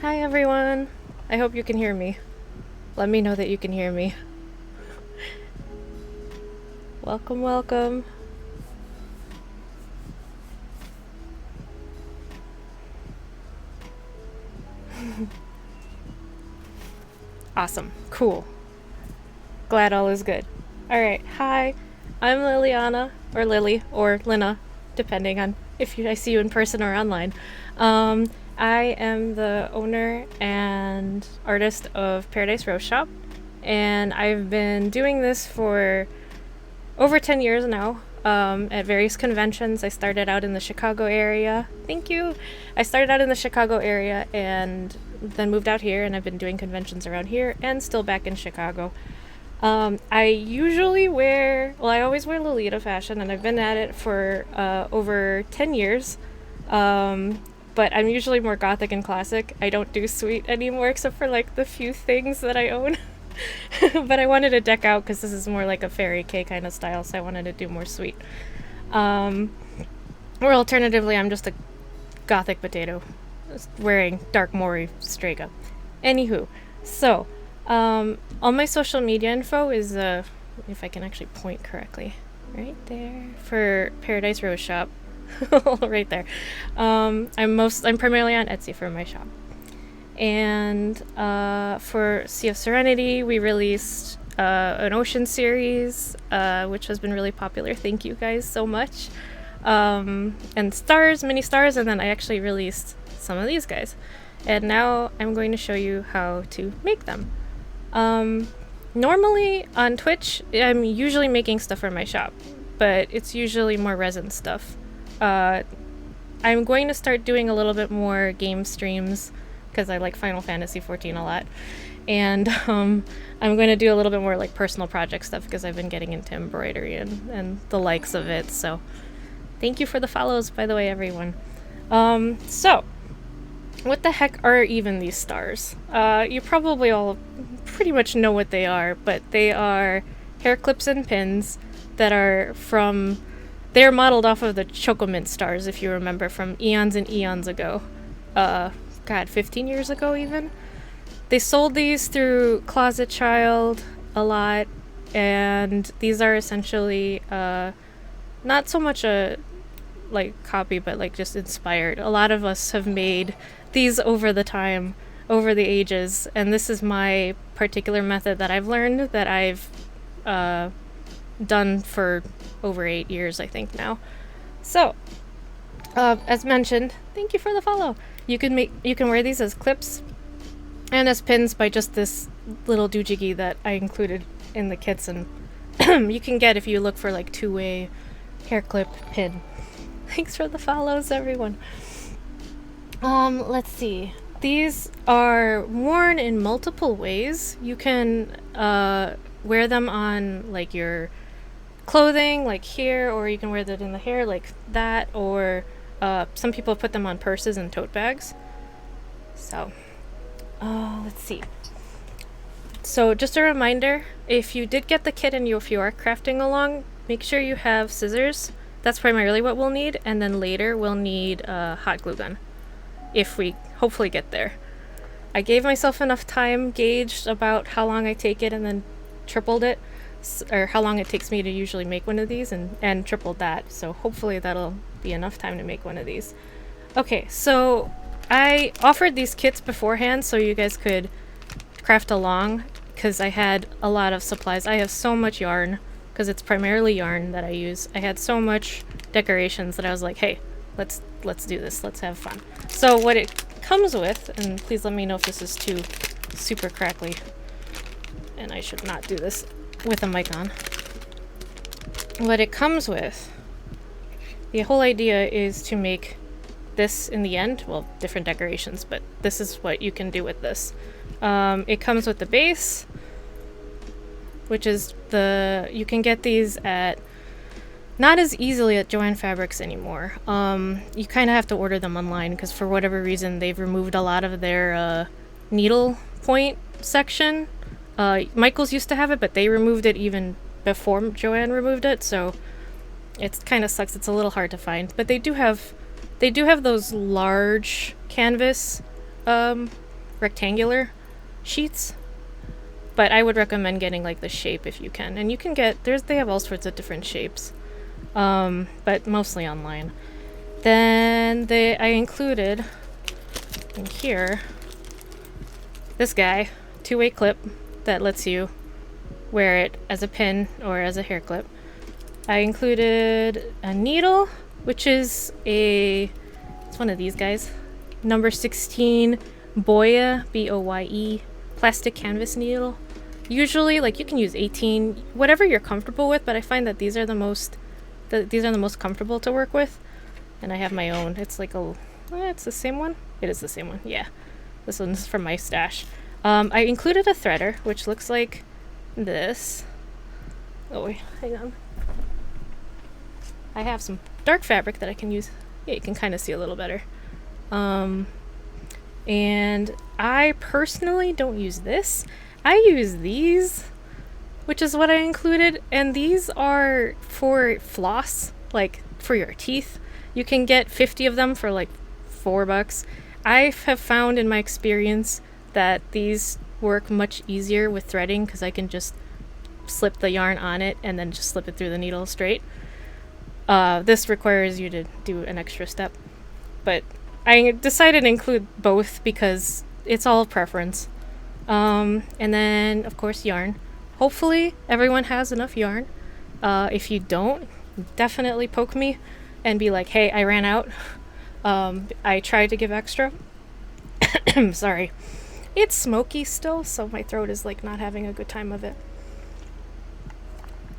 Hi everyone. I hope you can hear me. Let me know that you can hear me. Welcome, welcome. Awesome. Cool. Glad all is good. Alright, hi. I'm Liliana, or Lily, or Lina, depending on if I see you in person or online. I am the owner and artist of Paradise Rose Shop, and I've been doing this for over 10 years now, at various conventions. I started out in the Chicago area. Thank you. I started out in the Chicago area and then moved out here, and I've been doing conventions around here and still back in Chicago. I usually I always wear Lolita fashion, and I've been at it for over 10 years. But I'm usually more gothic and classic. I don't do sweet anymore, except for like the few things that I own. But I wanted to deck out because this is more like a fairy K kind of style, so I wanted to do more sweet. Or alternatively, I'm just a gothic potato wearing dark Mori Strega. Anywho, so all my social media info is, if I can actually point correctly, right there for Paradise Rose Shop. Right there. I'm primarily on Etsy for my shop. And for Sea of Serenity, we released an ocean series, which has been really popular. Thank you guys so much. And stars, mini stars, and then I actually released some of these guys. And now I'm going to show you how to make them. Normally on Twitch, I'm usually making stuff for my shop, but it's usually more resin stuff. I'm going to start doing a little bit more game streams because I like Final Fantasy XIV a lot. And I'm going to do a little bit more like personal project stuff because I've been getting into embroidery and the likes of it. So thank you for the follows, by the way, everyone. So what the heck are even these stars? You probably all pretty much know what they are, but they are hair clips and pins that are they're modeled off of the Chocomint stars, if you remember, from eons and eons ago. 15 years ago even. They sold these through Closet Child a lot, and these are essentially not so much a copy, but like just inspired. A lot of us have made these over the ages, and this is my particular method that I've learned that I've done for over 8 years, I think now. So, as mentioned, thank you for the follow. You can wear these as clips and as pins by just this little doojiggy that I included in the kits, and you can get if you look for like two-way hair clip pin. Thanks for the follows, everyone. Let's see. These are worn in multiple ways. You can wear them on like your clothing, like here, or you can wear that in the hair like that, or some people put them on purses and tote bags. So let's see. So just a reminder, if you did get the kit and if you are crafting along, make sure you have scissors. That's primarily what we'll need, and then later we'll need a hot glue gun if we hopefully get there. I gave myself enough time, gauged about how long I take it, and then tripled it, or how long it takes me to usually make one of these, and tripled that. So hopefully that'll be enough time to make one of these. Okay, so I offered these kits beforehand so you guys could craft along, because I had a lot of supplies. I have so much yarn, because it's primarily yarn that I use. I had so much decorations that I was like, hey, let's do this, let's have fun. So what it comes with, and please let me know if this is too super crackly, and I should not do this with a mic on. What it comes with, the whole idea is to make this in the end, well, different decorations, but this is what you can do with this. It comes with the base, which is you can get these at not as easily at Joann Fabrics anymore. You kind of have to order them online because for whatever reason they've removed a lot of their needle point section. Michael's used to have it, but they removed it even before Joann removed it, so it kind of sucks. It's a little hard to find, but they do have those large canvas rectangular sheets, but I would recommend getting like the shape if you can. And you can get, they have all sorts of different shapes, but mostly online. Then I included in here this guy, two-way clip that lets you wear it as a pin or as a hair clip. I included a needle, which is it's one of these guys, number 16 Boya, B-O-Y-E, plastic canvas needle. Usually, like, you can use 18, whatever you're comfortable with, but I find that these are the most comfortable to work with. And I have my own. It's like it's the same one. It is the same one. Yeah, this one's from my stash. I included a threader, which looks like this. Oh wait, hang on. I have some dark fabric that I can use. Yeah, you can kind of see a little better. And I personally don't use this. I use these, which is what I included. And these are for floss, like for your teeth. You can get 50 of them for like $4. I have found in my experience that these work much easier with threading because I can just slip the yarn on it and then just slip it through the needle straight. This requires you to do an extra step, but I decided to include both because it's all preference. And then of course yarn. Hopefully everyone has enough yarn. If you don't, definitely poke me and be like, hey, I ran out. I tried to give extra. Sorry. It's smoky still, so my throat is like not having a good time of it.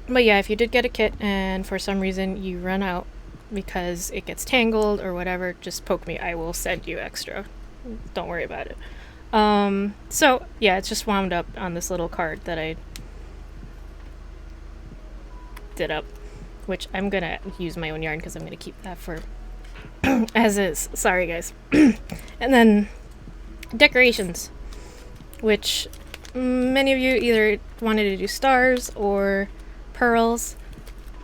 But yeah, if you did get a kit and for some reason you run out because it gets tangled or whatever, just poke me. I will send you extra. Don't worry about it. So yeah, it's just wound up on this little card that I did up, which I'm gonna use my own yarn because I'm gonna keep that for as is. Sorry guys. And then decorations, which many of you either wanted to do stars or pearls.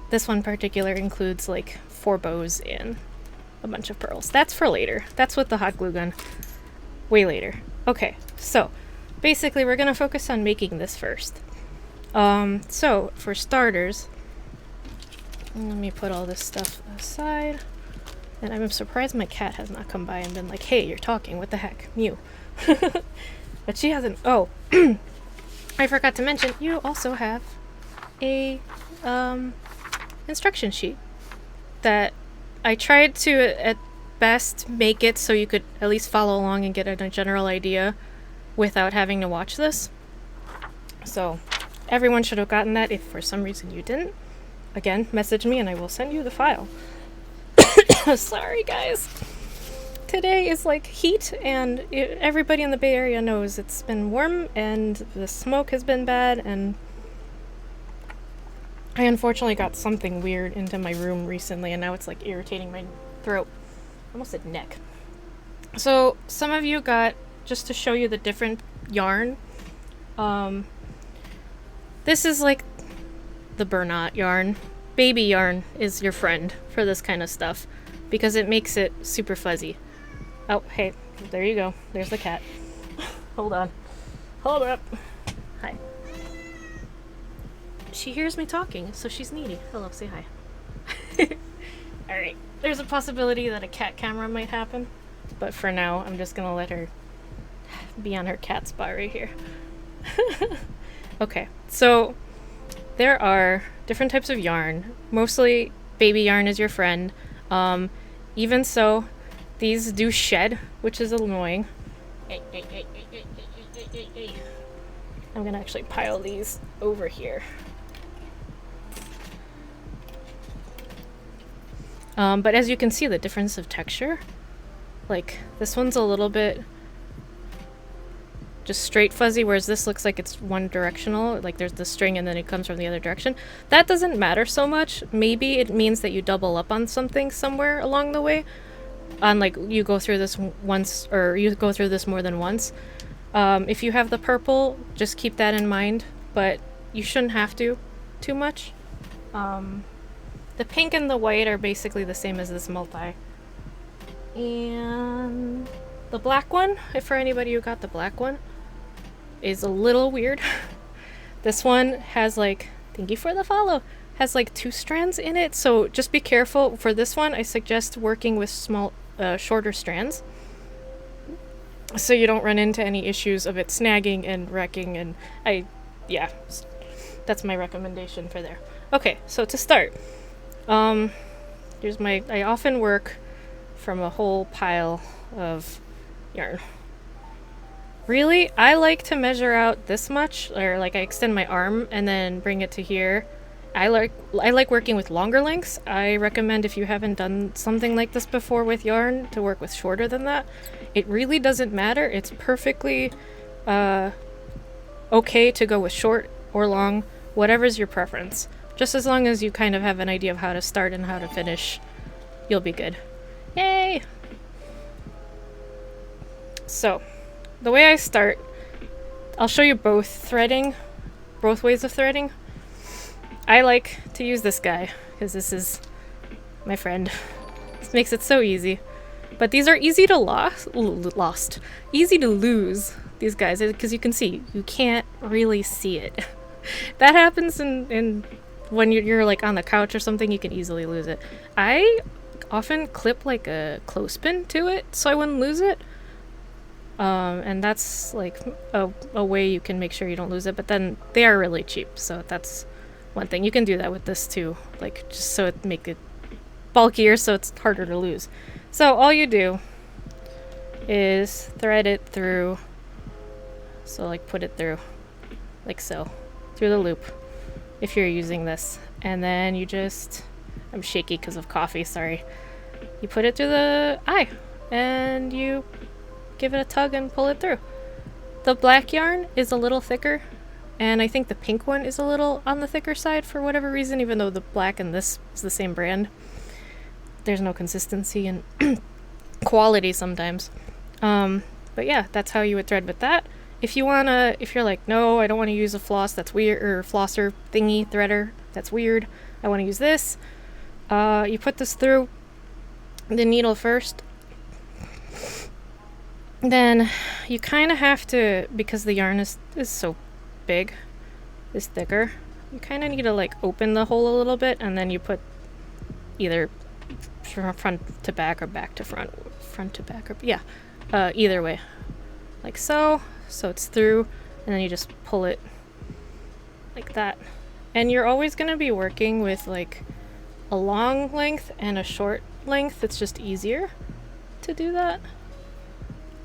This one in particular includes like 4 bows and a bunch of pearls. That's for later. That's with the hot glue gun. Way later. Okay, so basically we're gonna focus on making this first. So for starters, let me put all this stuff aside. And I'm surprised my cat has not come by and been like, hey, you're talking, what the heck, Mew. But she hasn't. Oh, I forgot to mention, you also have a instruction sheet that I tried to at best make it so you could at least follow along and get a general idea without having to watch this. So everyone should have gotten that. If for some reason you didn't, again, message me and I will send you the file. Sorry guys. Today is like heat and everybody in the Bay Area knows it's been warm and the smoke has been bad, and I unfortunately got something weird into my room recently and now it's like irritating my throat. I almost said neck. So some of you got, just to show you the different yarn, this is like the burnout yarn. Baby yarn is your friend for this kind of stuff because it makes it super fuzzy. Oh, hey, there you go. There's the cat. Hold on. Hold up. Hi. She hears me talking, so she's needy. Hello, say hi. Alright, there's a possibility that a cat camera might happen, but for now, I'm just gonna let her be on her cat spot right here. Okay, so there are different types of yarn. Mostly baby yarn is your friend. Even so, these do shed, which is annoying. I'm gonna actually pile these over here. But as you can see, the difference of texture, like this one's a little bit just straight fuzzy, whereas this looks like it's one directional, like there's the string and then it comes from the other direction. That doesn't matter so much. Maybe it means that you double up on something somewhere along the way, on like you go through this once, or you go through this more than once. If you have the purple, just keep that in mind, but you shouldn't have to too much. The pink and the white are basically the same as this multi. And The black one, if for anybody who got the black one, is a little weird. This one has like, thank you for the follow, has like 2 strands in it, so just be careful. For this one, I suggest working with shorter strands, so you don't run into any issues of it snagging and wrecking, and yeah, that's my recommendation for there. Okay, so to start, I often work from a whole pile of yarn. Really, I like to measure out this much, or like I extend my arm and then bring it to here. I like working with longer lengths. I recommend, if you haven't done something like this before with yarn, to work with shorter than that. It really doesn't matter. It's perfectly okay to go with short or long, whatever's your preference. Just as long as you kind of have an idea of how to start and how to finish, you'll be good. Yay! So, the way I start, I'll show you both ways of threading. I like to use this guy, because this is my friend. This makes it so easy. But these are easy to easy to lose, these guys, because you can see, you can't really see it. That happens in when you're like on the couch or something, you can easily lose it. I often clip like a clothespin to it so I wouldn't lose it. And that's like a way you can make sure you don't lose it, but then they are really cheap, so that's one thing. You can do that with this too, like just so it make it bulkier so it's harder to lose. So all you do is thread it through, so like put it through like so, through the loop if you're using this, and then you just, I'm shaky because of coffee, sorry. You put it through the eye and you give it a tug and pull it through. The black yarn is a little thicker, and I think the pink one is a little on the thicker side for whatever reason, even though the black and this is the same brand. There's no consistency and quality sometimes. But yeah, that's how you would thread with that. If you're like, no, I don't want to use a floss, that's weird, or flosser thingy, threader, that's weird, I want to use this. You put this through the needle first. Then you kind of have to, because the yarn is so big, is thicker, you kind of need to like open the hole a little bit, and then you put either front to back or back to front to back, or yeah, either way, like so it's through, and then you just pull it like that. And you're always going to be working with like a long length and a short length. It's just easier to do that.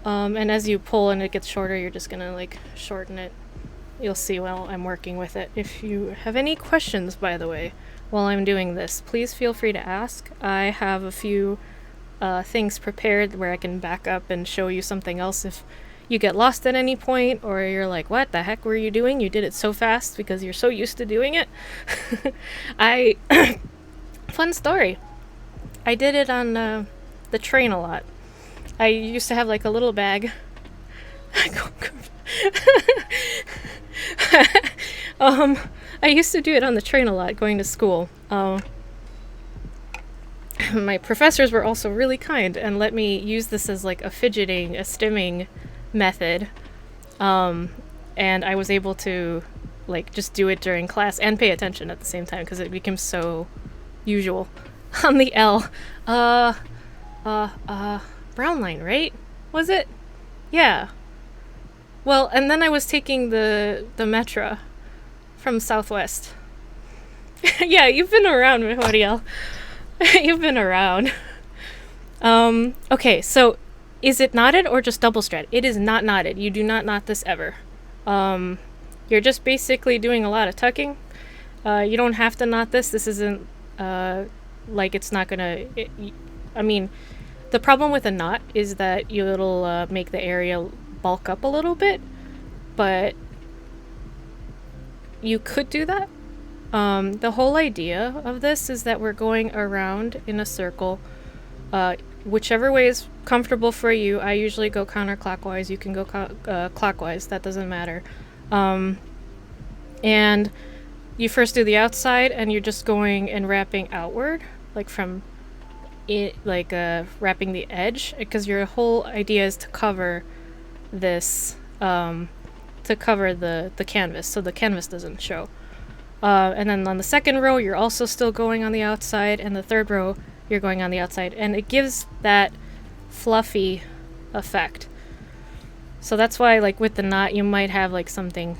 And as you pull and it gets shorter, you're just gonna like shorten it. You'll see while I'm working with it. If you have any questions, by the way, while I'm doing this, please feel free to ask. I have a few things prepared where I can back up and show you something else if you get lost at any point, or you're like, what the heck were you doing? You did it so fast because you're so used to doing it. Fun story. I did it on the train a lot. I used to have like a little bag. I used to do it on the train a lot going to school. My professors were also really kind and let me use this as like a stimming method. And I was able to like just do it during class and pay attention at the same time because it became so usual. On the L. Brown line, right? Was it? Yeah. Well, and then I was taking the Metra from Southwest. Yeah, you've been around, Mihoriel. You've been around. Okay, so is it knotted or just double strand? It is not knotted. You do not knot this ever. You're just basically doing a lot of tucking. You don't have to knot this. This isn't like it's not gonna... I mean, the problem with a knot is that it'll make the area bulk up a little bit, but you could do that. The whole idea of this is that we're going around in a circle, whichever way is comfortable for you. I usually go counterclockwise. You can go clockwise. That doesn't matter. And you first do the outside, and you're just going and wrapping outward, like from it like wrapping the edge, because your whole idea is to cover this to cover the canvas so the canvas doesn't show. And then on the second row you're also still going on the outside, and the third row you're going on the outside, and it gives that fluffy effect. So that's why, like, with the knot you might have like something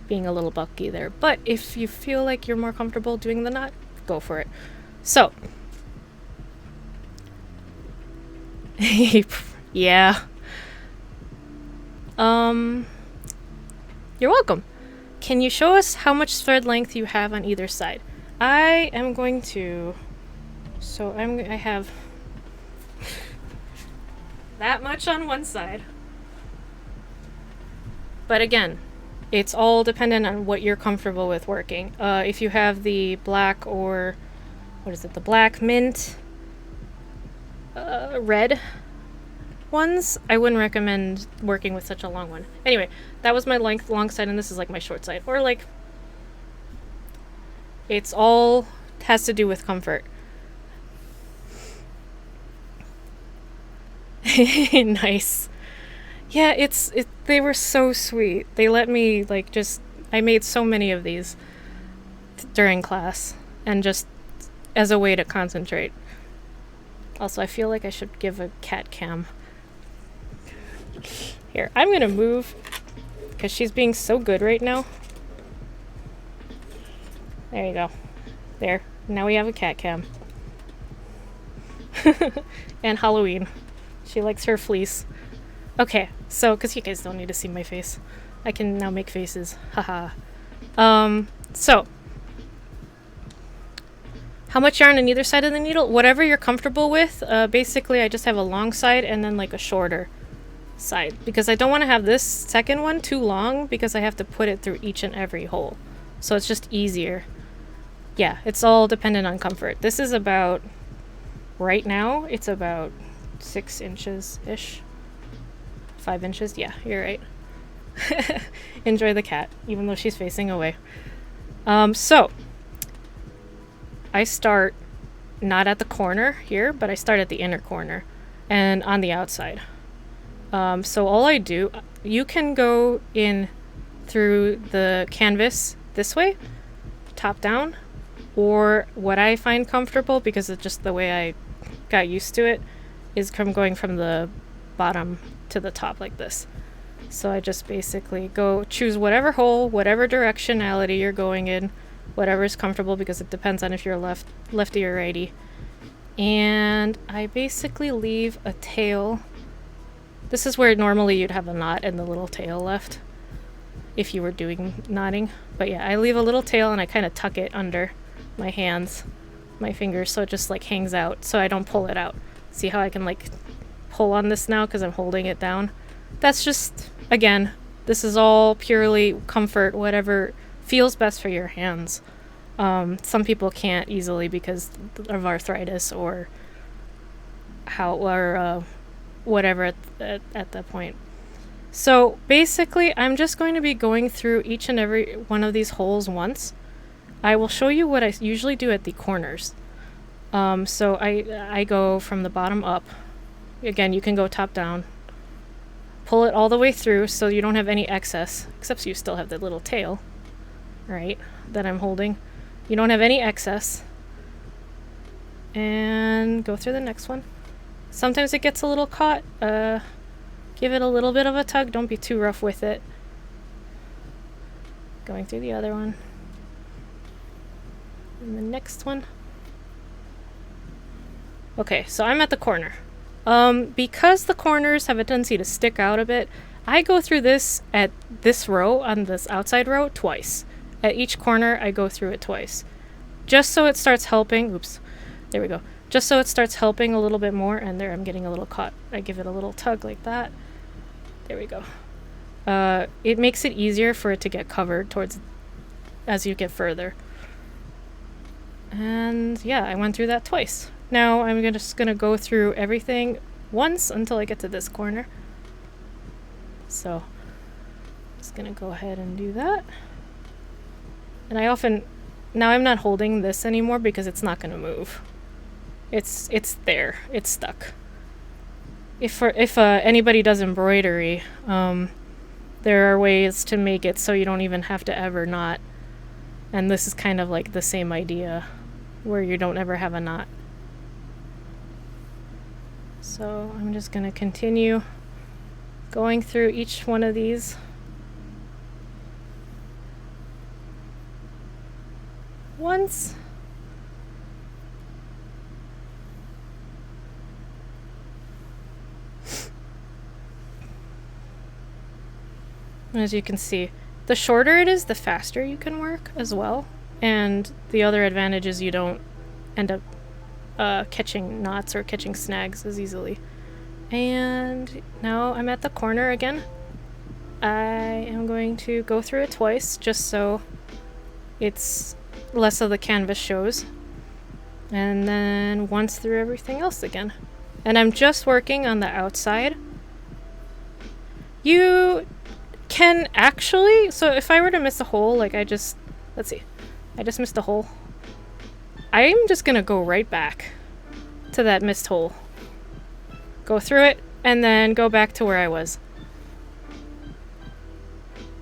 being a little bulky there, but if you feel like you're more comfortable doing the knot, go for it. So yeah. You're welcome. Can you show us how much thread length you have on either side? I am going to, so I have that much on one side. But again, it's all dependent on what you're comfortable with working. If you have the black, or what is it, the black mint red ones, I wouldn't recommend working with such a long one. Anyway, that was my long side, and this is like my short side. Or like, it's all has to do with comfort. Nice. Yeah, they were so sweet. They let me like I made so many of these during class, and just as a way to concentrate. Also, I feel like I should give a cat cam. Here, I'm gonna move because she's being so good right now. There you go. There. Now we have a cat cam. And Halloween. She likes her fleece. Okay, so, because you guys don't need to see my face, I can now make faces. Haha. So, how much yarn on either side of the needle? Whatever you're comfortable with. Basically, I just have a long side and then like a shorter side, because I don't want to have this second one too long, because I have to put it through each and every hole. So it's just easier. Yeah, it's all dependent on comfort. This is about, right now, it's about 6 inches-ish. 5 inches? Yeah, you're right. Enjoy the cat, even though she's facing away. So, I start not at the corner here, but I start at the inner corner and on the outside. So all I do, you can go in through the canvas this way, top down, or what I find comfortable, because it's just the way I got used to it, is going from the bottom to the top like this. So I just basically choose whatever hole, whatever directionality you're going in, whatever is comfortable, because it depends on if you're lefty or righty. And I basically leave a tail. This is where normally you'd have a knot and the little tail left if you were doing knotting. But yeah, I leave a little tail and I kind of tuck it under my hands, my fingers, so it just like hangs out, so I don't pull it out. See how I can like pull on this now because I'm holding it down? That's just, again, this is all purely comfort, whatever feels best for your hands. Some people can't easily because of arthritis or whatever at that point. So basically, I'm just going to be going through each and every one of these holes once. I will show you what I usually do at the corners. So I go from the bottom up. Again, you can go top down. Pull it all the way through so you don't have any excess, except you still have the little tail, right, that I'm holding. You don't have any excess. And go through the next one. Sometimes it gets a little caught. Give it a little bit of a tug. Don't be too rough with it. Going through the other one. And the next one. Okay, so I'm at the corner. Because the corners have a tendency to stick out a bit, I go through this at this row, on this outside row, twice. At each corner, I go through it twice. Just so it starts helping. Oops. There we go. Just so it starts helping a little bit more. And there, I'm getting a little caught. I give it a little tug like that. There we go. It makes it easier for it to get covered as you get further. And yeah, I went through that twice. Now I'm just gonna go through everything once until I get to this corner. So, just gonna go ahead and do that. And now I'm not holding this anymore because it's not gonna move. It's there. It's stuck. If anybody does embroidery, there are ways to make it so you don't even have to ever knot. And this is kind of like the same idea, where you don't ever have a knot. So I'm just going to continue going through each one of these. Once. As you can see, the shorter it is, the faster you can work as well. And the other advantage is you don't end up catching knots or catching snags as easily. And now I'm at the corner again. I am going to go through it twice just so it's less of the canvas shows. And then once through everything else again. And I'm just working on the outside. You can actually, so if I were to miss a hole, like let's see, I just missed a hole. I'm just gonna go right back to that missed hole. Go through it, and then go back to where I was.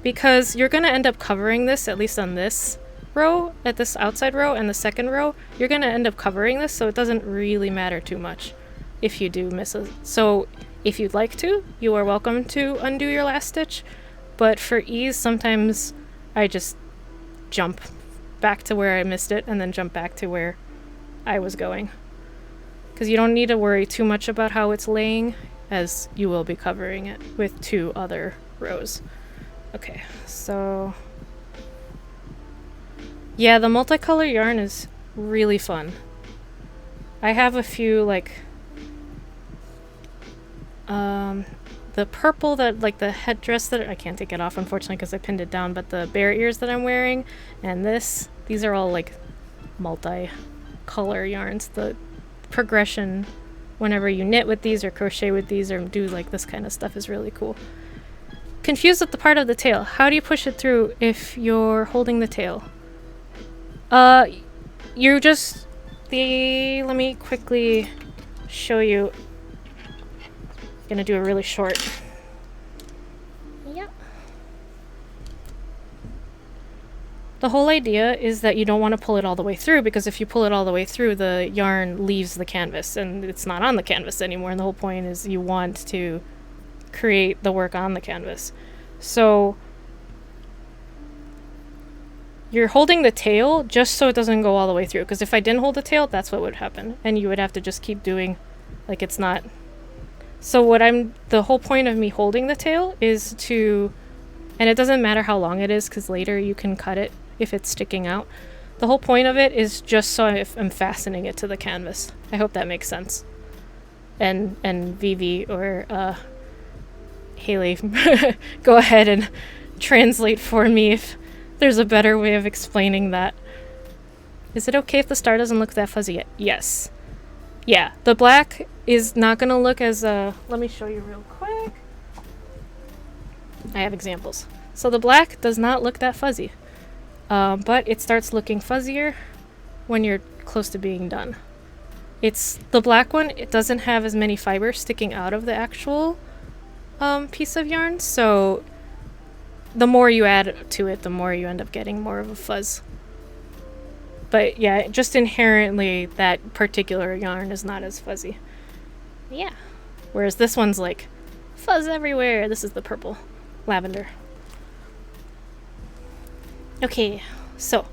Because you're gonna end up covering this, at least on this row, at this outside row, and the second row, you're gonna end up covering this, so it doesn't really matter too much if you do miss it. So if you'd like to, you are welcome to undo your last stitch, but for ease, sometimes I just jump back to where I missed it and then jump back to where I was going. Because you don't need to worry too much about how it's laying, as you will be covering it with 2 other rows. Okay, so yeah, the multicolor yarn is really fun. I have a few, like, the purple that, like, the headdress that I can't take it off unfortunately because I pinned it down, but the bear ears that I'm wearing and these are all like multi-color yarns. The progression whenever you knit with these or crochet with these or do like this kind of stuff is really cool. Confused with the part of the tail. How do you push it through if you're holding the tail? You just let me quickly show you. Gonna do a really short. Yep. The whole idea is that you don't want to pull it all the way through, because if you pull it all the way through, the yarn leaves the canvas and it's not on the canvas anymore, and the whole point is you want to create the work on the canvas. So you're holding the tail just so it doesn't go all the way through, because if I didn't hold the tail, that's what would happen, and you would have to just keep doing like it's not. So the whole point of me holding the tail is to, and it doesn't matter how long it is because later you can cut it if it's sticking out. The whole point of it is just so I'm fastening it to the canvas. I hope that makes sense. And Vivi or Haley, go ahead and translate for me if there's a better way of explaining that. Is it okay if the star doesn't look that fuzzy yet? Yes. Yeah, the black is not going to look as, let me show you real quick. I have examples. So the black does not look that fuzzy, but it starts looking fuzzier when you're close to being done. The black one, it doesn't have as many fibers sticking out of the actual piece of yarn, so the more you add to it, the more you end up getting more of a fuzz. But yeah, just inherently, that particular yarn is not as fuzzy. Yeah. Whereas this one's like, fuzz everywhere. This is the purple. Lavender. Okay, so.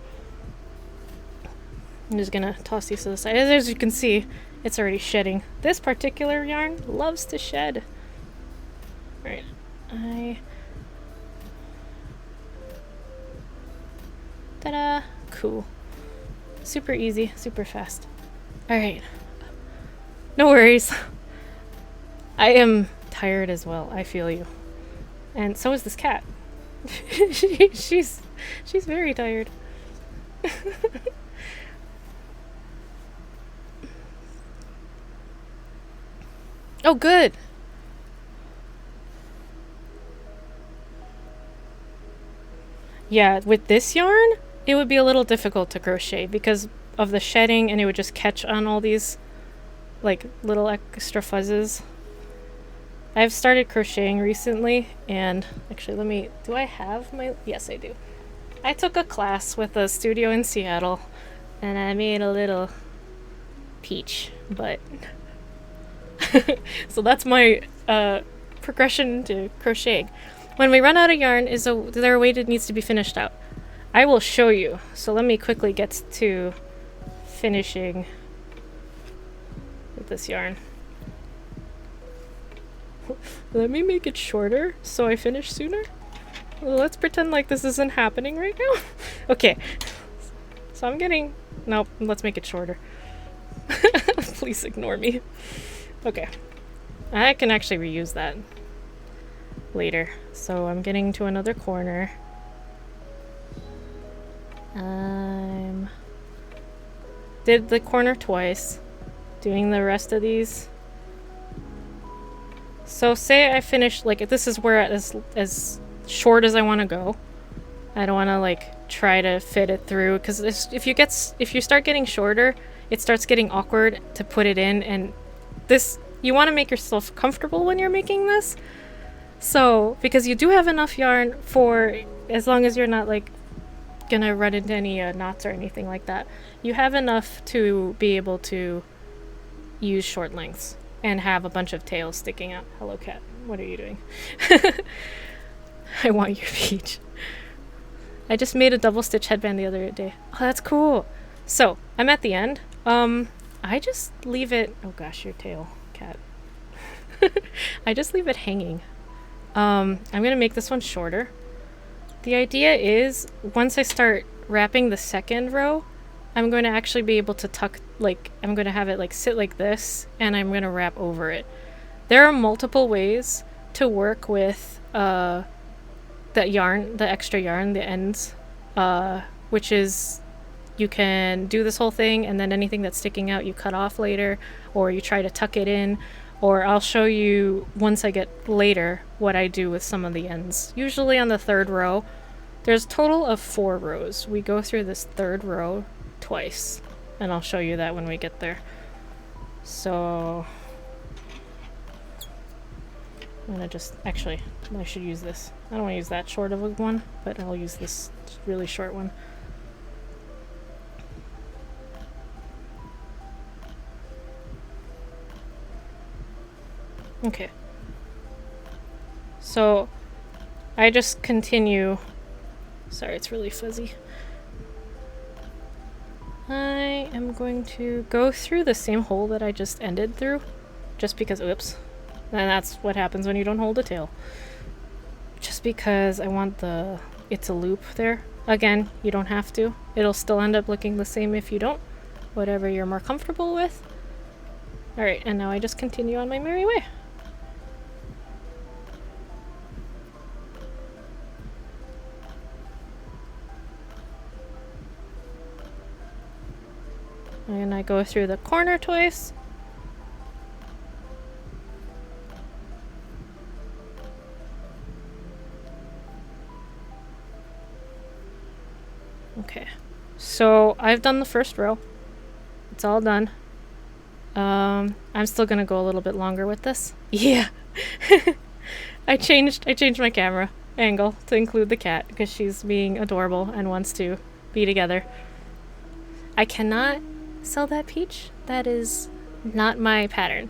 I'm just gonna toss these to the side. As you can see, it's already shedding. This particular yarn loves to shed. Alright. Ta-da! Cool. Super easy, super fast. Alright. No worries. I am tired as well. I feel you. And so is this cat. she's very tired. Oh, good. Yeah, with this yarn, it would be a little difficult to crochet because of the shedding, and it would just catch on all these like little extra fuzzes. I've started crocheting recently, and actually do I have my, yes I do. I took a class with a studio in Seattle, and I made a little peach, but so that's my progression to crocheting. When we run out of yarn, is there a way that needs to be finished out? I will show you. So let me quickly get to finishing with this yarn. Let me make it shorter so I finish sooner. Well, let's pretend like this isn't happening right now. Okay. So I'm getting... Nope, let's make it shorter. Please ignore me. Okay. I can actually reuse that later. So I'm getting to another corner. Did the corner twice. Doing the rest of these. So say I finish, like, if this is where as short as I want to go. I don't want to like try to fit it through, because if you start getting shorter, it starts getting awkward to put it in, and this, you want to make yourself comfortable when you're making this. So because you do have enough yarn for, as long as you're not like gonna run into any knots or anything like that, you have enough to be able to use short lengths and have a bunch of tails sticking out. Hello cat, what are you doing? I want your peach. I just made a double stitch headband the other day. Oh, that's cool. So I'm at the end. I just leave it, oh gosh, your tail, cat. I just leave it hanging. I'm gonna make this one shorter. The idea is, once I start wrapping the second row, I'm going to actually be able to tuck, like, I'm going to have it like sit like this, and I'm going to wrap over it. There are multiple ways to work with that yarn, the extra yarn, the ends, which is, you can do this whole thing, and then anything that's sticking out you cut off later, or you try to tuck it in, or I'll show you once I get later what I do with some of the ends. Usually on the third row. There's a total of 4 rows. We go through this third row twice, and I'll show you that when we get there. So I'm gonna just, actually, I should use this. I don't want to use that short of a one, but I'll use this really short one. Okay. So I just continue. Sorry, it's really fuzzy. I am going to go through the same hole that I just ended through, just because, oops. And that's what happens when you don't hold a tail. Just because I want it to loop there. Again, you don't have to. It'll still end up looking the same if you don't. Whatever you're more comfortable with. Alright, and now I just continue on my merry way. And I go through the corner twice. Okay, so I've done the first row. It's all done. I'm still gonna go a little bit longer with this. Yeah. I changed my camera angle to include the cat because she's being adorable and wants to be together. I cannot sell that peach. That is not my pattern.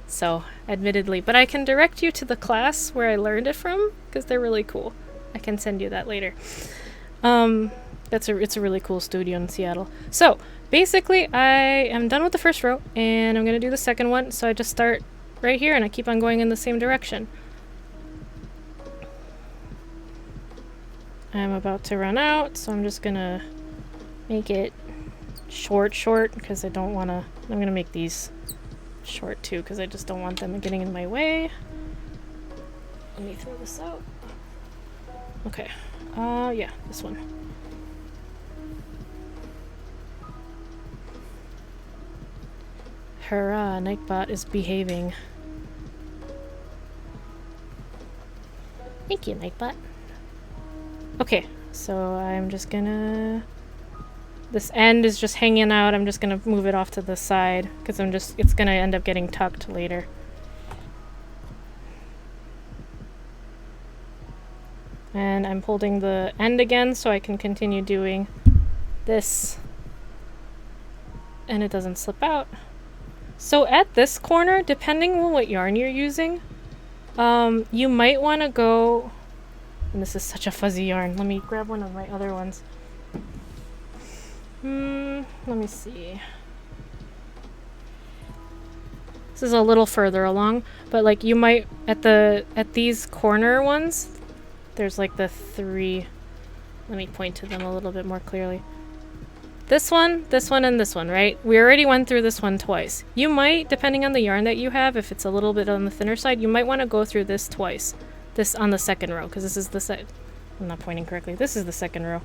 So, admittedly, but I can direct you to the class where I learned it from because they're really cool. I can send you that later. It's a really cool studio in Seattle. So, basically, I am done with the first row, and I'm gonna do the second one, so I just start right here, and I keep on going in the same direction. I'm about to run out, so I'm just gonna make it short, because I don't wanna, I'm gonna make these short too, because I just don't want them getting in my way. Let me throw this out. Okay, yeah, this one. Hurrah, Nightbot is behaving. Thank you, Nightbot. Okay, so I'm just gonna This end is just hanging out. I'm just gonna move it off to the side because it's gonna end up getting tucked later. And I'm holding the end again so I can continue doing this and it doesn't slip out. So at this corner, depending on what yarn you're using, you might want to go, and this is such a fuzzy yarn. Let me grab one of my other ones. Let me see. This is a little further along, but like you might, at these corner ones, there's like the 3, let me point to them a little bit more clearly. This one, and this one, right? We already went through this one twice. You might, depending on the yarn that you have, if it's a little bit on the thinner side, you might want to go through this twice. This on the second row, because this is the side. I'm not pointing correctly. This is the second row.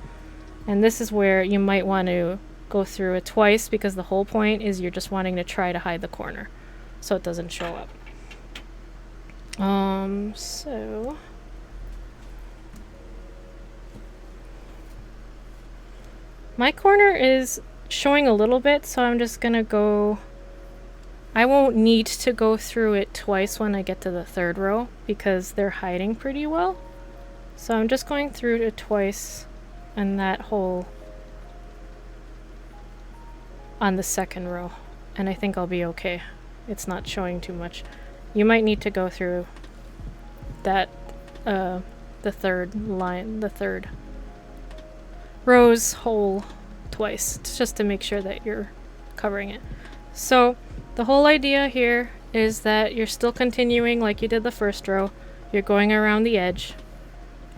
And this is where you might want to go through it twice, because the whole point is you're just wanting to try to hide the corner so it doesn't show up. So... my corner is showing a little bit, so I'm just gonna go... I won't need to go through it twice when I get to the third row, because they're hiding pretty well. So I'm just going through it twice, and that hole on the second row. And I think I'll be okay. It's not showing too much. You might need to go through that, the third row's hole twice, just to make sure that you're covering it. So the whole idea here is that you're still continuing like you did the first row. You're going around the edge.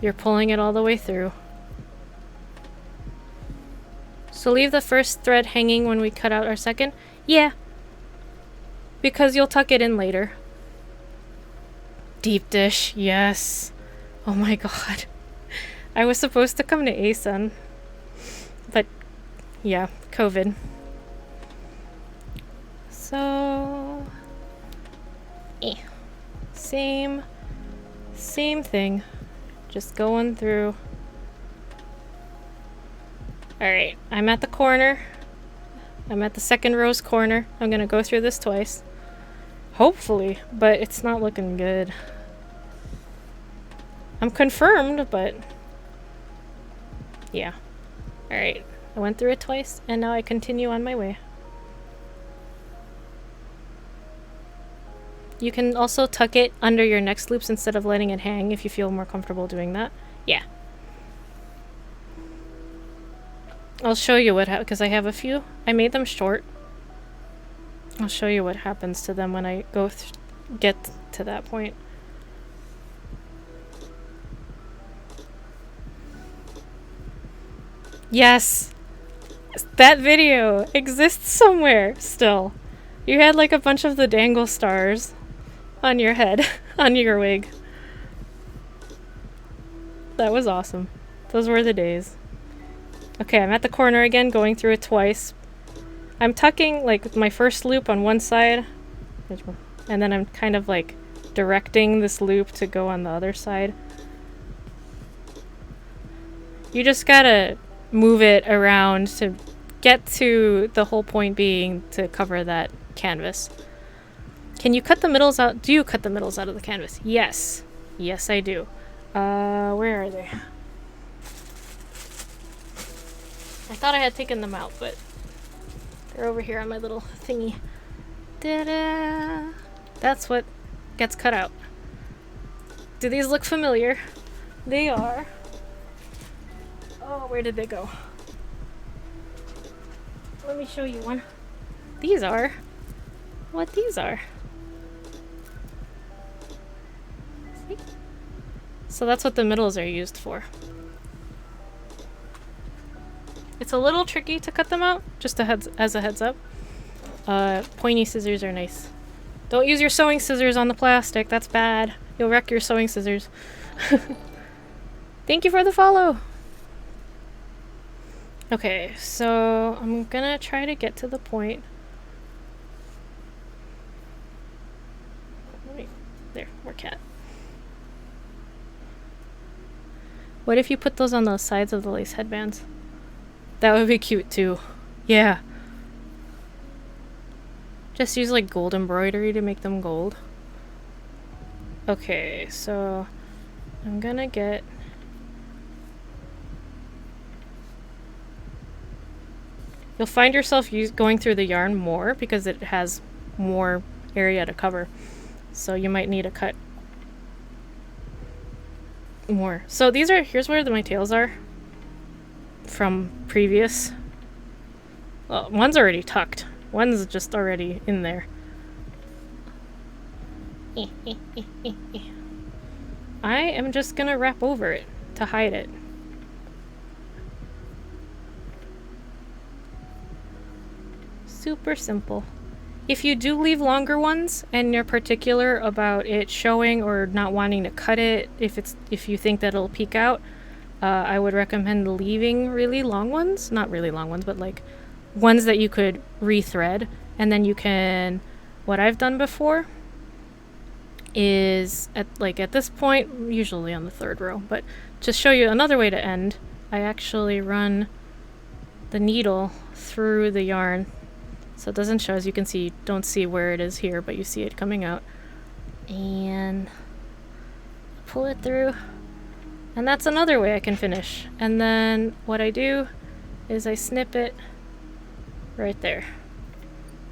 You're pulling it all the way through. So leave the first thread hanging when we cut out our second. Yeah, because you'll tuck it in later. Deep dish, yes. Oh my god. I was supposed to come to ASUN. But, yeah, COVID. So... Same thing. Just going through. Alright, I'm at the corner. I'm at the second row's corner. I'm gonna go through this twice. Hopefully, but it's not looking good. I'm confirmed, but... yeah. Alright, I went through it twice, and now I continue on my way. You can also tuck it under your next loops instead of letting it hang if you feel more comfortable doing that. Yeah. I'll show you what because I have a few. I made them short. I'll show you what happens to them when I go get to that point. Yes! That video exists somewhere still. You had like a bunch of the dangle stars on your head, on your wig. That was awesome. Those were the days. Okay, I'm at the corner again, going through it twice. I'm tucking like my first loop on one side, and then I'm kind of like directing this loop to go on the other side. You just gotta move it around to get to the whole point being to cover that canvas. Can you cut the middles out? Do you cut the middles out of the canvas? Yes. Yes, I do. Where are they? I thought I had taken them out, but they're over here on my little thingy. Ta-da! That's what gets cut out. Do these look familiar? They are. Oh, where did they go? Let me show you one. These are what these are. See? So that's what the middles are used for. It's a little tricky to cut them out, just as a heads up. Pointy scissors are nice. Don't use your sewing scissors on the plastic, that's bad. You'll wreck your sewing scissors. Thank you for the follow! Okay, so I'm gonna try to get to the point. Wait, there, more cat. What if you put those on the sides of the lace headbands? That would be cute too. Yeah. Just use like gold embroidery to make them gold. Okay, so I'm gonna get... You'll find yourself going through the yarn more because it has more area to cover. So you might need to cut more. So here's where my tails are from previous. Well, one's already tucked. One's just already in there. I am just gonna wrap over it to hide it. Super simple. If you do leave longer ones and you're particular about it showing or not wanting to cut it, if you think that it'll peek out, I would recommend leaving really long ones. Not really long ones, but like ones that you could rethread, and then you can... What I've done before is at this point, usually on the third row, but to show you another way to end, I actually run the needle through the yarn. So it doesn't show, as you can see, you don't see where it is here, but you see it coming out. And pull it through. And that's another way I can finish. And then what I do is I snip it right there.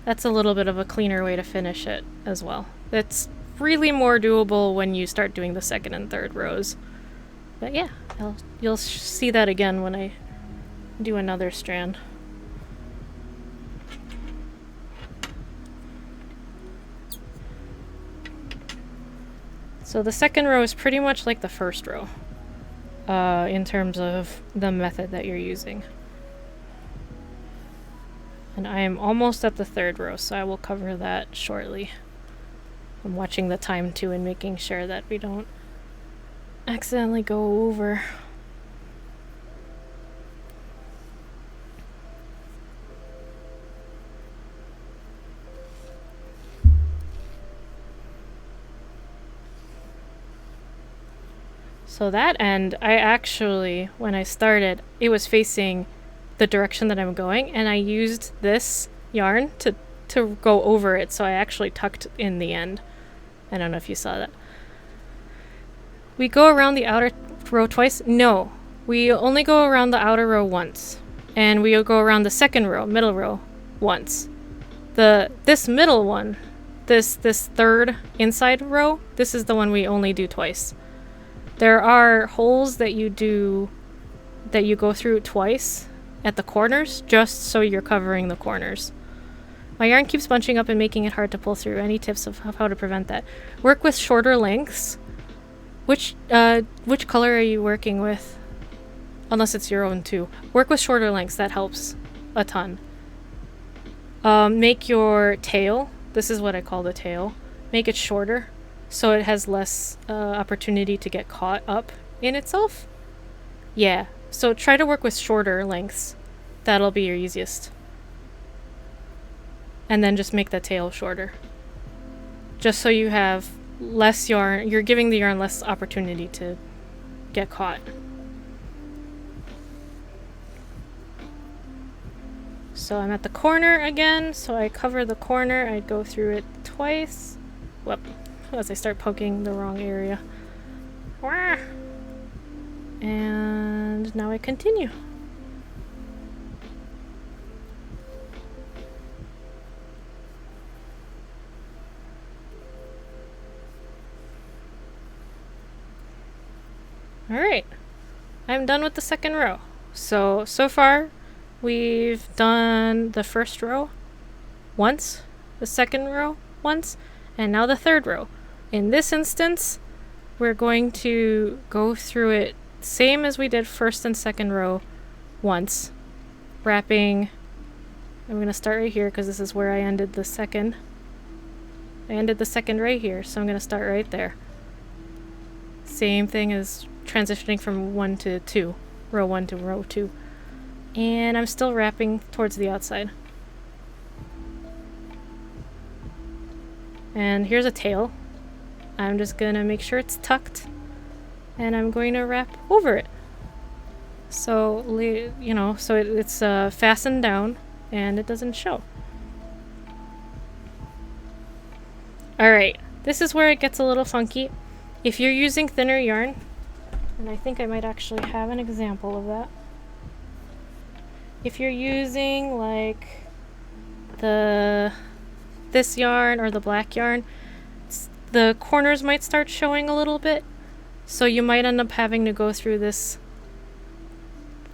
That's a little bit of a cleaner way to finish it as well. It's really more doable when you start doing the second and third rows. But yeah, you'll see that again when I do another strand. So the second row is pretty much like the first row in terms of the method that you're using. And I am almost at the third row, so I will cover that shortly. I'm watching the time too and making sure that we don't accidentally go over. So that end, I actually, when I started, it was facing the direction that I'm going, and I used this yarn to go over it, so I actually tucked in the end. I don't know if you saw that. We go around the outer row twice? No. We only go around the outer row once. And we'll go around the second row, middle row, once. This middle one, this third inside row, this is the one we only do twice. There are holes that you go through twice at the corners, just so you're covering the corners. My yarn keeps bunching up and making it hard to pull through. Any tips of how to prevent that? Work with shorter lengths. Which color are you working with? Unless it's your own too. Work with shorter lengths, that helps a ton. Make your tail, this is what I call the tail, make it shorter so it has less opportunity to get caught up in itself. Yeah, so try to work with shorter lengths. That'll be your easiest. And then just make the tail shorter. Just so you have less yarn, you're giving the yarn less opportunity to get caught. So I'm at the corner again, so I cover the corner, I go through it twice. Whoop. As I start poking the wrong area. Wah! And now I continue. Alright, I'm done with the second row. So far we've done the first row once, the second row once, and now the third row. In this instance, we're going to go through it same as we did first and second row once, wrapping. I'm going to start right here because this is where I ended the second. I ended the second right here, so I'm going to start right there. Same thing as transitioning from 1 to 2, row 1 to row 2. And I'm still wrapping towards the outside. And here's a tail. I'm just gonna make sure it's tucked, and I'm going to wrap over it. So, you know, so it's fastened down and it doesn't show. Alright, this is where it gets a little funky. If you're using thinner yarn, and I think I might actually have an example of that. If you're using like this yarn or the black yarn, the corners might start showing a little bit. So you might end up having to go through this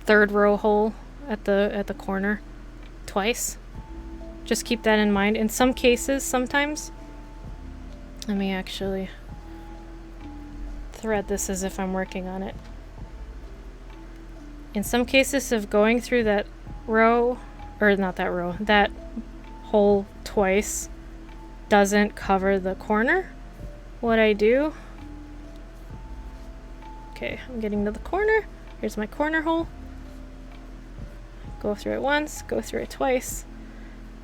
third row hole at the corner twice. Just keep that in mind. In some cases, sometimes, let me actually thread this as if I'm working on it. In some cases of going through that row, or not that row, that hole twice doesn't cover the corner, what I do, okay, I'm getting to the corner, here's my corner hole, go through it once, go through it twice,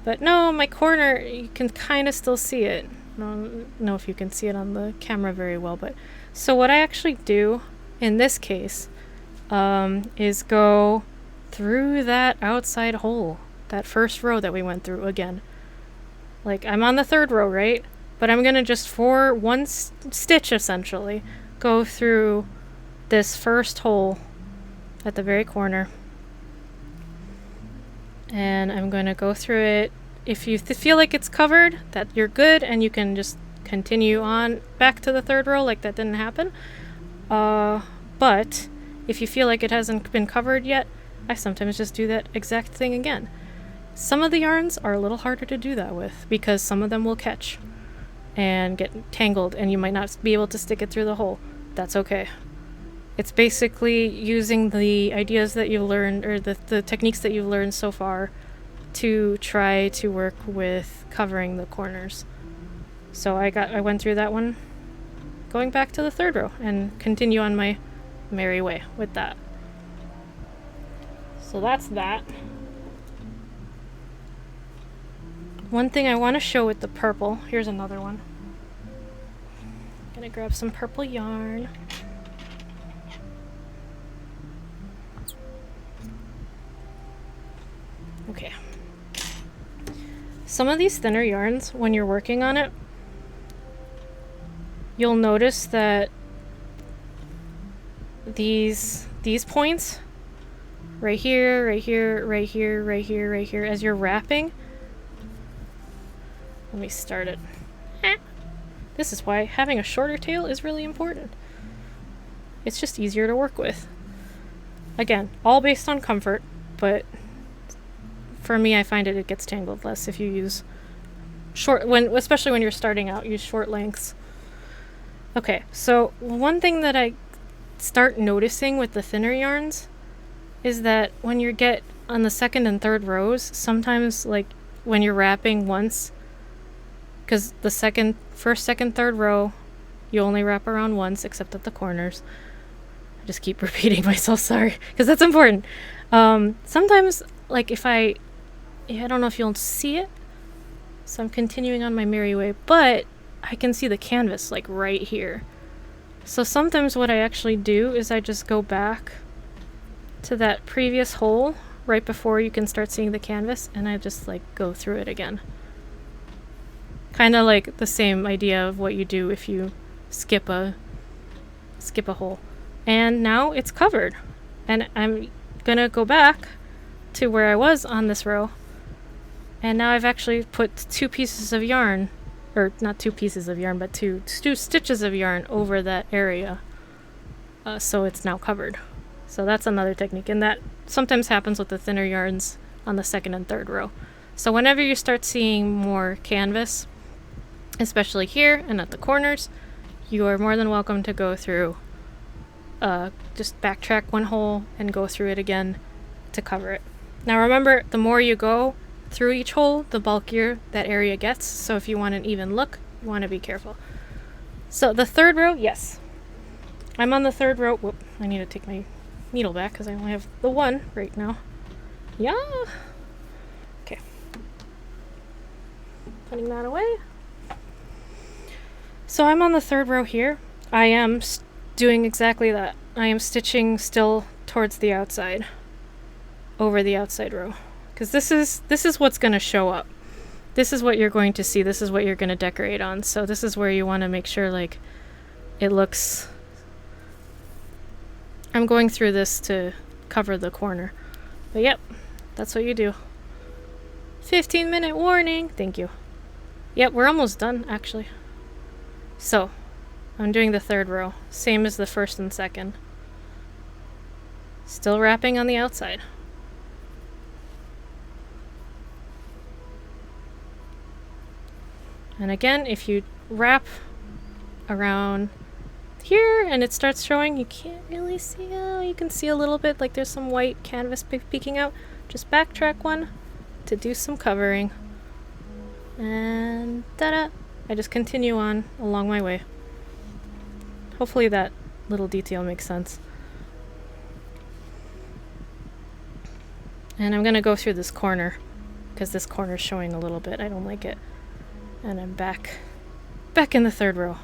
but no, my corner, you can kind of still see it. I don't know if you can see it on the camera very well, but so what I actually do in this case is go through that outside hole, that first row that we went through again. Like, I'm on the third row, right? But I'm gonna just, for one stitch essentially, go through this first hole at the very corner. And I'm gonna go through it. If you feel like it's covered, that you're good, and you can just continue on back to the third row like that didn't happen. But if you feel like it hasn't been covered yet, I sometimes just do that exact thing again. Some of the yarns are a little harder to do that with because some of them will catch and get tangled and you might not be able to stick it through the hole. That's okay. It's basically using the ideas that you've learned, or the techniques that you've learned so far, to try to work with covering the corners. So I went through that one, going back to the third row, and continue on my merry way with that. So that's that. One thing I want to show with the purple, here's another one. I'm gonna grab some purple yarn. Okay. Some of these thinner yarns, when you're working on it, you'll notice that these points, right here, right here, right here, right here, right here, as you're wrapping, let me start it. This is why having a shorter tail is really important. It's just easier to work with. Again, all based on comfort, but for me, I find it gets tangled less if you use short, especially when you're starting out, use short lengths. Okay, so one thing that I start noticing with the thinner yarns is that when you get on the second and third rows, sometimes like when you're wrapping once, because the first, second, third row, you only wrap around once, except at the corners. I just keep repeating myself, sorry, because that's important. Sometimes, like if I don't know if you'll see it, so I'm continuing on my merry way, but I can see the canvas like right here. So sometimes what I actually do is I just go back to that previous hole right before you can start seeing the canvas, and I just like go through it again. Kind of like the same idea of what you do if you skip a hole. And now it's covered. And I'm gonna go back to where I was on this row. And now I've actually put 2 pieces of yarn, or not 2 pieces of yarn, but two stitches of yarn over that area. So it's now covered. So that's another technique. And that sometimes happens with the thinner yarns on the second and third row. So whenever you start seeing more canvas, especially here and at the corners, you are more than welcome to go through, just backtrack one hole and go through it again to cover it. Now remember, the more you go through each hole, the bulkier that area gets, so if you want an even look, you want to be careful. So the third row, yes. I'm on the third row. Whoop, I need to take my needle back because I only have the one right now. Yeah. Okay. Putting that away. So I'm on the third row here. I am doing exactly that. I am stitching still towards the outside, over the outside row, because this is what's going to show up. This is what you're going to see. This is what you're going to decorate on. So this is where you want to make sure like it looks. I'm going through this to cover the corner, but yep, that's what you do. 15-minute warning. Thank you. Yep, we're almost done actually. So I'm doing the third row, same as the first and second. Still wrapping on the outside. And again, if you wrap around here and it starts showing, you can't really see. Oh, you can see a little bit, like there's some white canvas peeking out. Just backtrack one to do some covering. And ta-da! I just continue on along my way. Hopefully that little detail makes sense. And I'm gonna go through this corner because this corner is showing a little bit. I don't like it. And I'm back in the third row.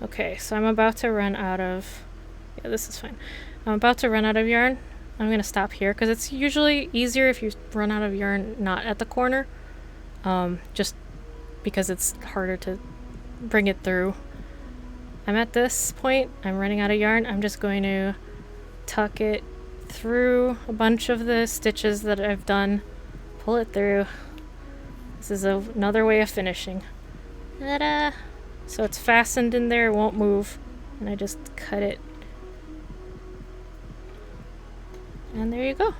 Okay, so I'm about to run out of, yeah, this is fine. I'm about to run out of yarn. I'm gonna stop here because it's usually easier if you run out of yarn not at the corner, just because it's harder to bring it through. I'm at this point, I'm running out of yarn. I'm just going to tuck it through a bunch of the stitches that I've done, pull it through. This is another way of finishing. Ta-da! So it's fastened in there, it won't move, and I just cut it. And there you go.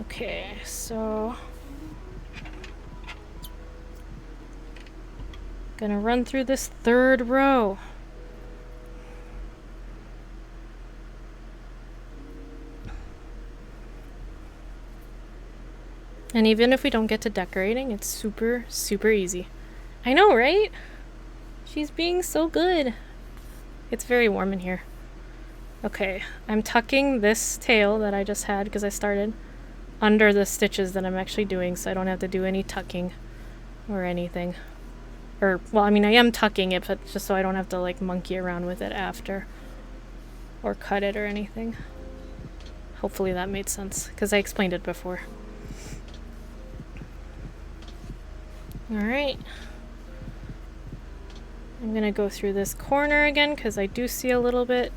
Okay, so gonna run through this third row. And even if we don't get to decorating, it's super, super easy. I know, right? She's being so good. It's very warm in here. Okay, I'm tucking this tail that I just had because I started under the stitches that I'm actually doing, so I don't have to do any tucking or anything. Or, well, I mean, I am tucking it, but just so I don't have to like monkey around with it after or cut it or anything. Hopefully that made sense because I explained it before. Alright, I'm gonna go through this corner again because I do see a little bit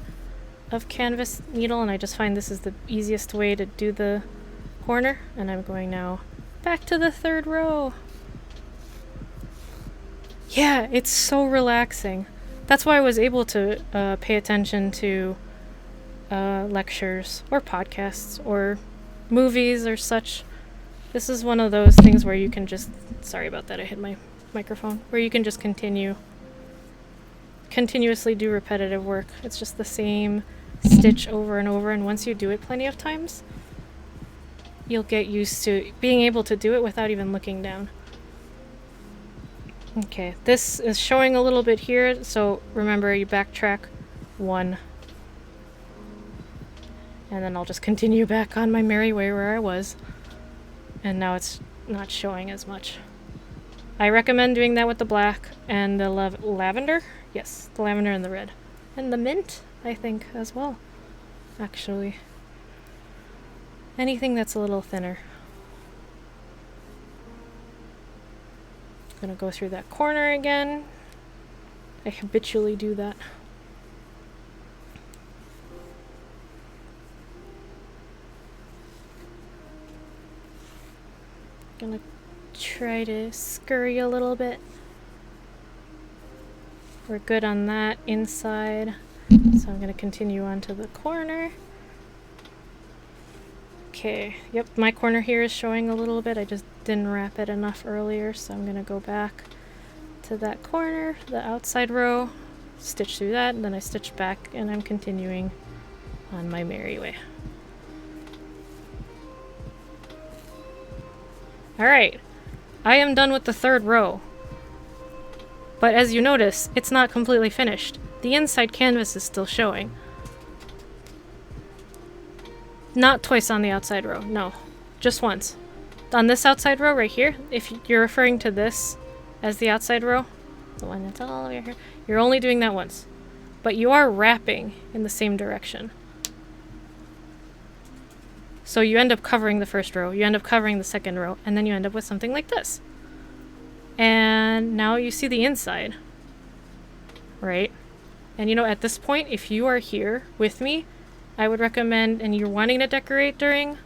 of canvas needle and I just find this is the easiest way to do the corner, and I'm going now back to the third row. Yeah, it's so relaxing. That's why I was able to pay attention to lectures or podcasts or movies or such. This is one of those things where you can just, sorry about that, I hit my microphone, where you can just continuously do repetitive work. It's just the same stitch over and over, and once you do it plenty of times, you'll get used to being able to do it without even looking down. Okay, this is showing a little bit here, so remember you backtrack one. And then I'll just continue back on my merry way where I was. And now it's not showing as much. I recommend doing that with the black and the lavender. Yes, the lavender and the red. And the mint, I think, as well. Actually. Anything that's a little thinner. I'm gonna go through that corner again. I habitually do that. Gonna try to scurry a little bit. We're good on that inside, so I'm gonna continue on to the corner. Okay, yep, my corner here is showing a little bit. I just didn't wrap it enough earlier, so I'm gonna go back to that corner, the outside row, stitch through that, and then I stitch back, and I'm continuing on my merry way. Alright, I am done with the third row. But as you notice, it's not completely finished. The inside canvas is still showing. Not twice on the outside row, no. Just once. On this outside row right here, if you're referring to this as the outside row, the one that's all over here, you're only doing that once. But you are wrapping in the same direction. So you end up covering the first row, you end up covering the second row, and then you end up with something like this. And now you see the inside, right? And you know, at this point, if you are here with me, I would recommend, and you're wanting to decorate during,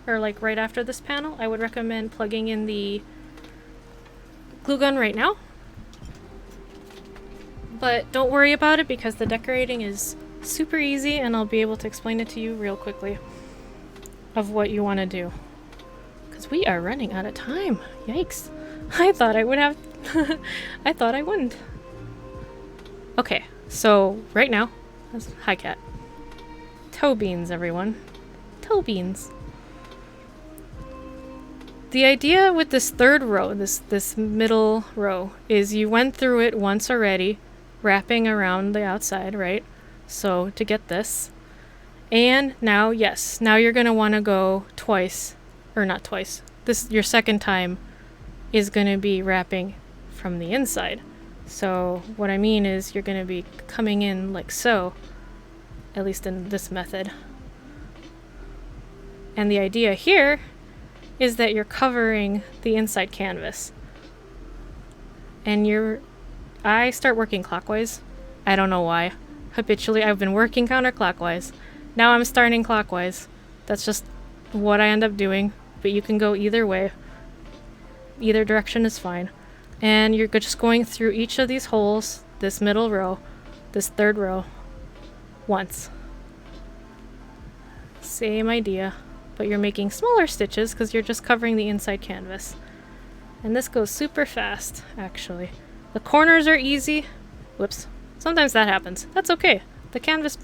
or like right after this panel, I would recommend plugging in the glue gun right now. But don't worry about it because the decorating is super easy and I'll be able to explain it to you real quickly of what you want to do. Because we are running out of time. Yikes. I thought I would have... I thought I wouldn't. Okay, so right now... Hi, cat. Toe beans, everyone. Toe beans. The idea with this third row, this middle row, is you went through it once already, wrapping around the outside, right? So to get this. And now, yes, now you're going to want to go twice, or not twice. This, your second time, is going to be wrapping from the inside. So what I mean is you're going to be coming in like so, at least in this method. And the idea here is that you're covering the inside canvas. And I start working clockwise. I don't know why. Habitually, I've been working counterclockwise. Now I'm starting clockwise. That's just what I end up doing, but you can go either way. Either direction is fine. And you're just going through each of these holes, this middle row, this third row, once. Same idea, but you're making smaller stitches because you're just covering the inside canvas. And this goes super fast, actually. The corners are easy. Whoops. Sometimes that happens. That's okay. The canvas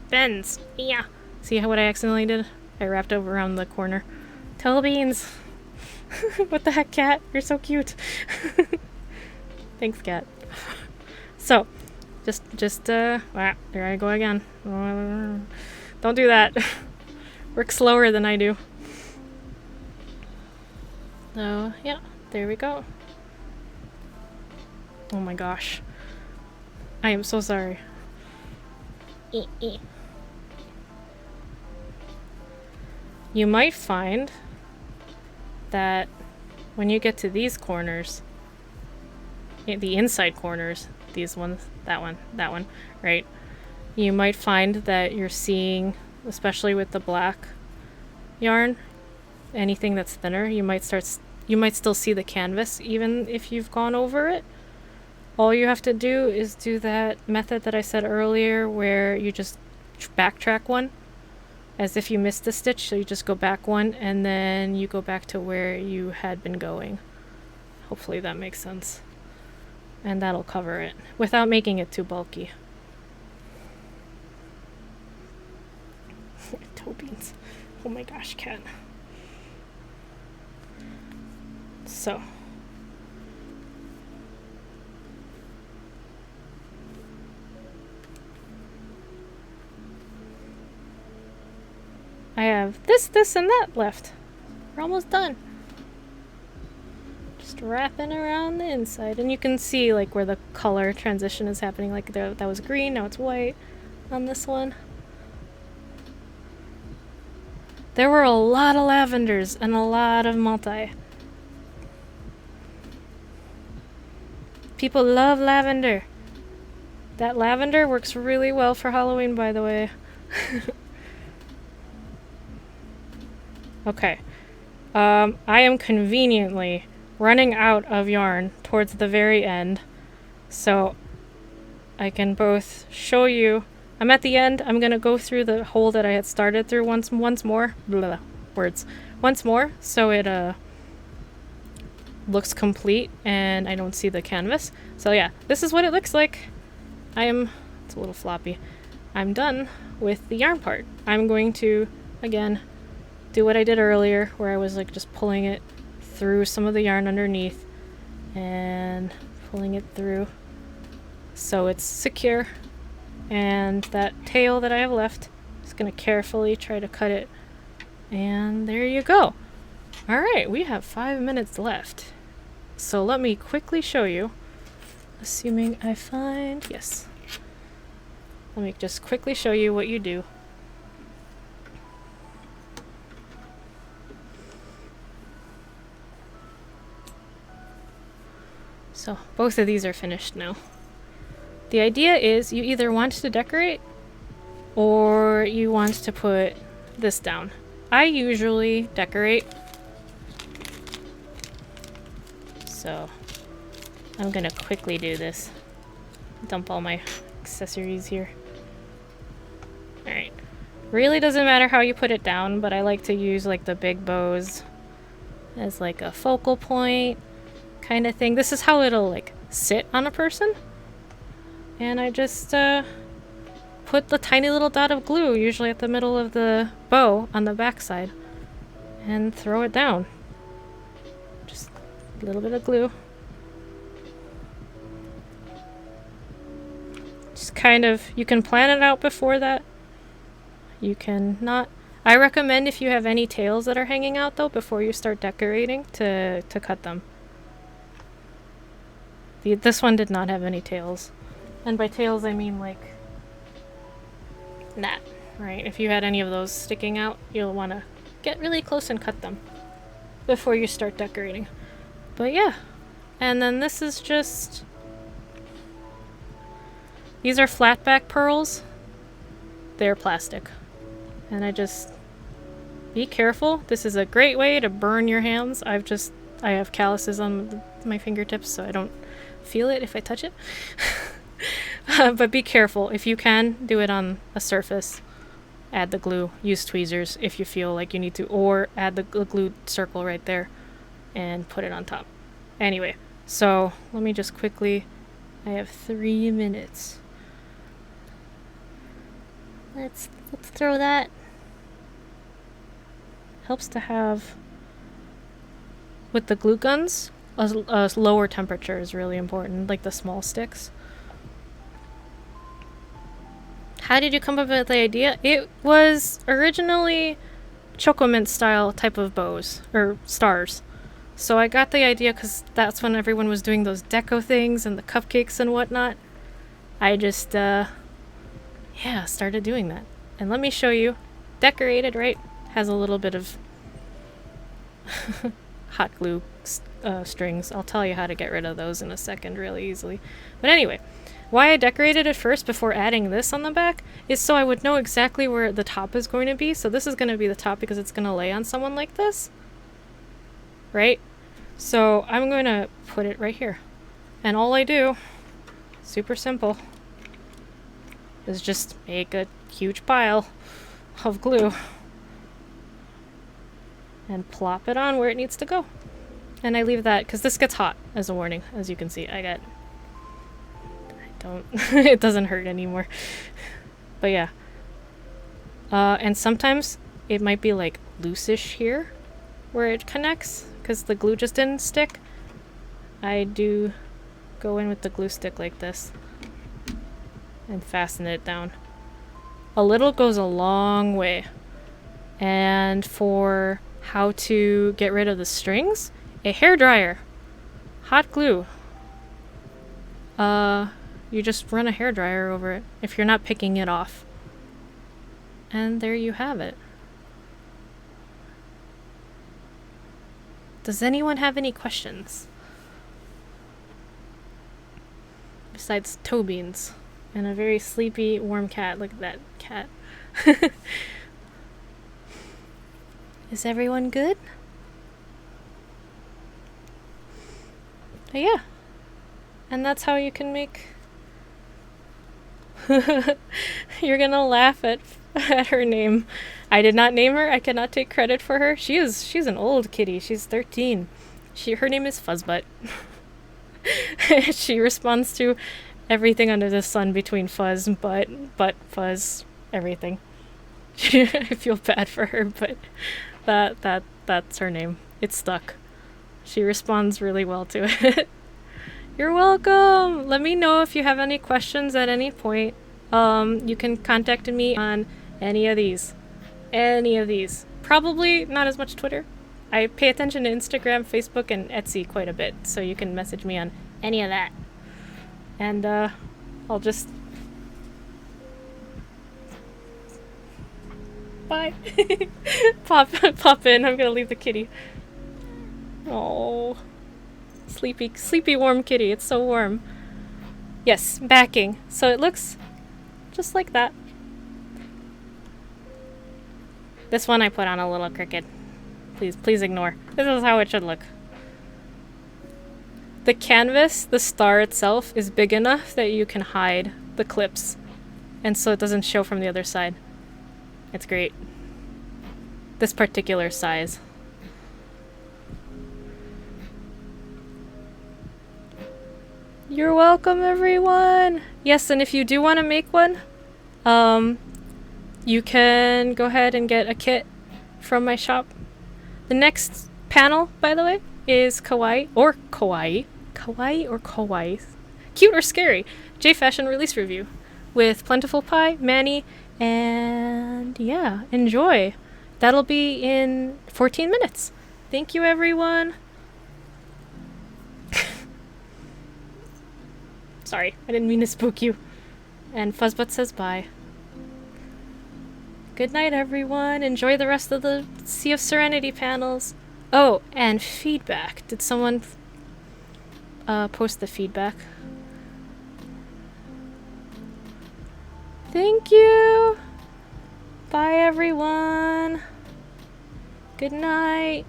bends. Yeah. See what I accidentally did? I wrapped over around the corner. Toe beans. What the heck, cat? You're so cute. Thanks, cat. So, there I go again. Don't do that. Work slower than I do. So, yeah, there we go. Oh my gosh. I am so sorry. You might find that when you get to these corners, the inside corners, these ones, that one, right? You might find that you're seeing, especially with the black yarn, anything that's thinner, you might still see the canvas even if you've gone over it. All you have to do is do that method that I said earlier where you just backtrack one as if you missed a stitch, so you just go back one and then you go back to where you had been going. Hopefully that makes sense. And that'll cover it without making it too bulky. Toe beans. Oh my gosh, cat. So. I have this, and that left. We're almost done. Just wrapping around the inside. And you can see like where the color transition is happening. Like that was green, now it's white on this one. There were a lot of lavenders and a lot of multi. People love lavender. That lavender works really well for Halloween, by the way. Okay. I am conveniently running out of yarn towards the very end, so I can both show you. I'm at the end. I'm gonna go through the hole that I had started through once more. Blah, words. Once more, so it looks complete and I don't see the canvas. So yeah, this is what it looks like. It's a little floppy. I'm done with the yarn part. I'm going to, again, do what I did earlier where I was like just pulling it through some of the yarn underneath and pulling it through so it's secure. And that tail that I have left, just gonna carefully try to cut it. And there you go. Alright, we have 5 minutes left. So let me quickly show you, assuming I find, yes. Let me just quickly show you what you do. So both of these are finished now. The idea is you either want to decorate or you want to put this down. I usually decorate. So I'm gonna quickly do this. Dump all my accessories here. Alright. Really doesn't matter how you put it down, but I like to use like the big bows as like a focal point kind of thing. This is how it'll like sit on a person. And I just put the tiny little dot of glue, usually at the middle of the bow on the back side, and throw it down. Just a little bit of glue. Just kind of, you can plan it out before that. You can not. I recommend if you have any tails that are hanging out though, before you start decorating, to cut them. This one did not have any tails. And by tails I mean like that, right? If you had any of those sticking out, you'll want to get really close and cut them before you start decorating. But yeah. And then this is just... These are flat back pearls. They're plastic. And I just... Be careful. This is a great way to burn your hands. I have calluses on my fingertips, so I don't feel it if I touch it. But be careful. If you can, do it on a surface. Add the glue. Use tweezers if you feel like you need to. Or add the glue circle right there and put it on top. Anyway, so let me just quickly... I have 3 minutes. Let's throw that. Helps to have... With the glue guns, a lower temperature is really important, like the small sticks. How did you come up with the idea? It was originally Chocomint style type of bows, or stars. So I got the idea because that's when everyone was doing those deco things and the cupcakes and whatnot. I just, started doing that. And let me show you. Decorated, right? Has a little bit of hot glue strings. I'll tell you how to get rid of those in a second really easily. But anyway, why I decorated it first before adding this on the back is so I would know exactly where the top is going to be. So this is going to be the top because it's going to lay on someone like this. Right? So I'm going to put it right here. And all I do, super simple, is just make a huge pile of glue and plop it on where it needs to go. And I leave that, because this gets hot, as a warning. As you can see, it doesn't hurt anymore. But yeah. And sometimes it might be like loosish here where it connects, because the glue just didn't stick. I do go in with the glue stick like this and fasten it down. A little goes a long way. And for how to get rid of the strings, a hairdryer, hot glue. You just run a hairdryer over it if you're not picking it off. And there you have it. Does anyone have any questions? Besides toe beans and a very sleepy, warm cat. Look at that cat. Is everyone good? But yeah. And that's how you can make... You're gonna laugh at her name. I did not name her. I cannot take credit for her. She's an old kitty. She's 13. Her name is Fuzzbutt. She responds to everything under the sun between fuzz, butt, fuzz, everything. I feel bad for her, but that's her name. It's stuck. She responds really well to it. You're welcome! Let me know if you have any questions at any point. You can contact me on any of these. Probably not as much Twitter, I pay attention to Instagram, Facebook, and Etsy quite a bit, so you can message me on any of that. And I'll just... Bye. Pop in. I'm gonna leave the kitty. Oh, sleepy, warm kitty. It's so warm. Yes, backing. So it looks just like that. This one I put on a little cricket. Please ignore. This is how it should look. The canvas, the star itself, is big enough that you can hide the clips, and so it doesn't show from the other side. It's great. This particular size. You're welcome, everyone! Yes, and if you do want to make one, you can go ahead and get a kit from my shop. The next panel, by the way, is Kawaii or Kawaii. Kawaii or Kawaii. Cute or Scary. JFashion release review with Plentiful Pie, Manny, and yeah, enjoy. That'll be in 14 minutes. Thank you, everyone. Sorry, I didn't mean to spook you. And Fuzzbutt says bye. Good night, everyone. Enjoy the rest of the Sea of Serenity panels. Oh, and feedback. Did someone post the feedback? Thank you. Bye, everyone. Good night.